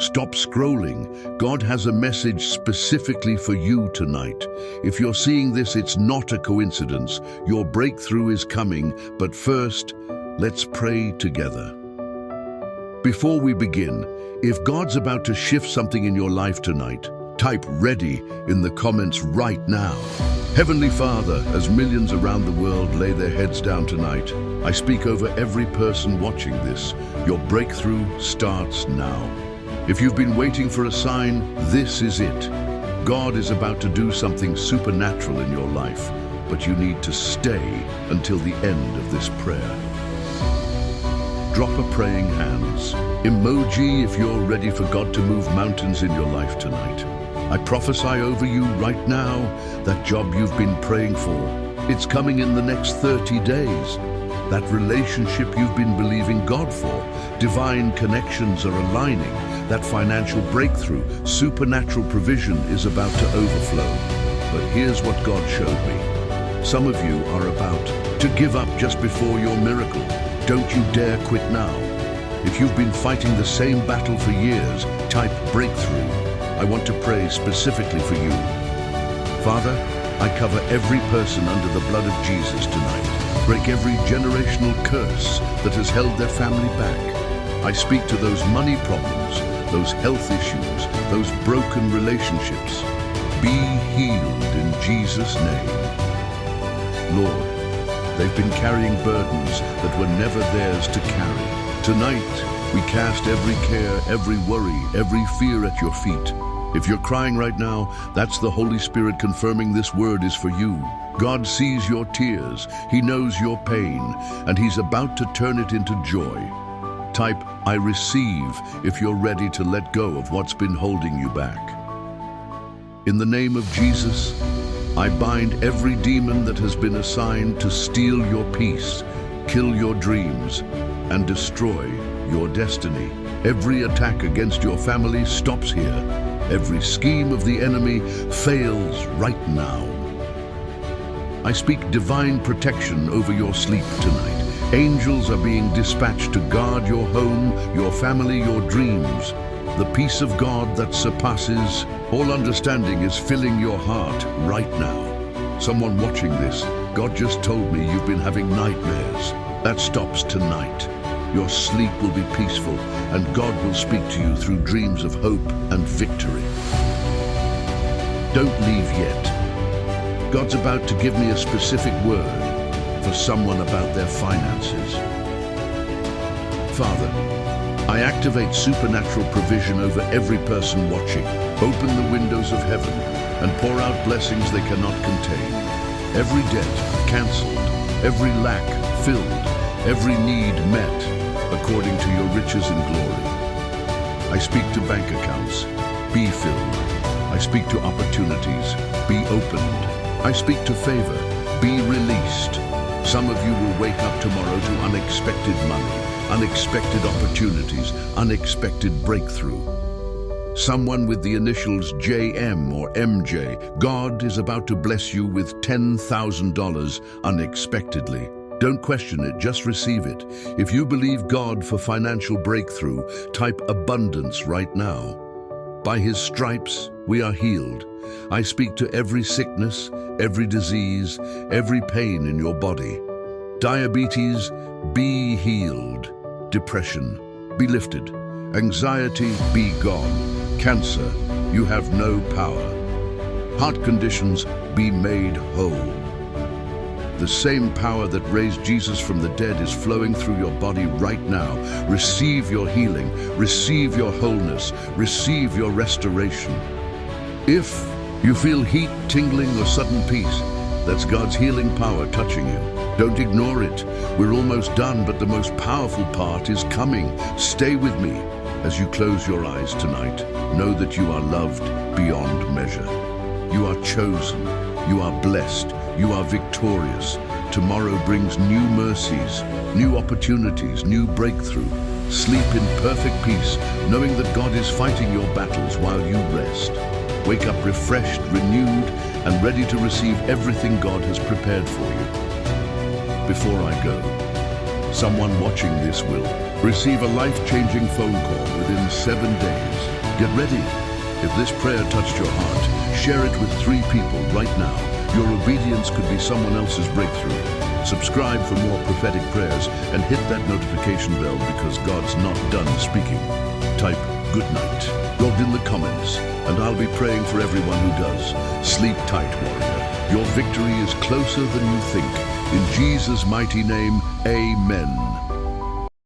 Stop scrolling. God has a message specifically for you tonight. If you're seeing this, it's not a coincidence. Your breakthrough is coming, but first, let's pray together. Before we begin, if God's about to shift something in your life tonight, type "ready" in the comments right now. Heavenly Father, as millions around the world lay their heads down tonight, I speak over every person watching this. Your breakthrough starts now. If you've been waiting for a sign, this is it. God is about to do something supernatural in your life, but you need to stay until the end of this prayer. Drop a praying hands emoji if you're ready for God to move mountains in your life tonight. I prophesy over you right now, that job you've been praying for, it's coming in the next 30 days. That relationship you've been believing God for, divine connections are aligning. That financial breakthrough, supernatural provision is about to overflow. But here's what God showed me. Some of you are about to give up just before your miracle. Don't you dare quit now. If you've been fighting the same battle for years, type "breakthrough." I want to pray specifically for you. Father, I cover every person under the blood of Jesus tonight. Break every generational curse that has held their family back. I speak to those money problems, those health issues, those broken relationships. Be healed in Jesus' name. Lord, they've been carrying burdens that were never theirs to carry. Tonight, we cast every care, every worry, every fear at your feet. If you're crying right now, that's the Holy Spirit confirming this word is for you. God sees your tears, He knows your pain, and He's about to turn it into joy. Type "I receive" if you're ready to let go of what's been holding you back. In the name of Jesus, I bind every demon that has been assigned to steal your peace, kill your dreams, and destroy your destiny. Every attack against your family stops here. Every scheme of the enemy fails right now. I speak divine protection over your sleep tonight. Angels are being dispatched to guard your home, your family, your dreams. The peace of God that surpasses all understanding is filling your heart right now. Someone watching this, God just told me you've been having nightmares. That stops tonight. Your sleep will be peaceful, and God will speak to you through dreams of hope and victory. Don't leave yet. God's about to give me a specific word for someone about their finances. Father, I activate supernatural provision over every person watching. Open the windows of heaven and pour out blessings they cannot contain. Every debt cancelled, every lack filled, every need met according to your riches and glory. I speak to bank accounts, be filled. I speak to opportunities, be opened. I speak to favor, be released. Some of you will wake up tomorrow to unexpected money, unexpected opportunities, unexpected breakthrough. Someone with the initials JM or MJ, God is about to bless you with $10,000 unexpectedly. Don't question it, just receive it. If you believe God for financial breakthrough, type "abundance" right now. By His stripes, we are healed. I speak to every sickness, every disease, every pain in your body. Diabetes, be healed. Depression, be lifted. Anxiety, be gone. Cancer, you have no power. Heart conditions, be made whole. The same power that raised Jesus from the dead is flowing through your body right now. Receive your healing, receive your wholeness, receive your restoration. If you feel heat, tingling, or sudden peace, that's God's healing power touching you. Don't ignore it. We're almost done, but the most powerful part is coming. Stay with me as you close your eyes tonight. Know that you are loved beyond measure. You are chosen. You are blessed. You are victorious. Tomorrow brings new mercies, new opportunities, new breakthrough. Sleep in perfect peace, knowing that God is fighting your battles while you rest. Wake up refreshed, renewed, and ready to receive everything God has prepared for you. Before I go, someone watching this will Receive a life-changing phone call within 7 days. Get ready. If this prayer touched your heart, share it with 3 people right now. Your obedience could be someone else's breakthrough. Subscribe for more prophetic prayers and hit that notification bell because God's not done speaking. Type "good night" in the comments, and I'll be praying for everyone who does. Sleep tight, warrior. Your victory is closer than you think. In Jesus' mighty name, amen.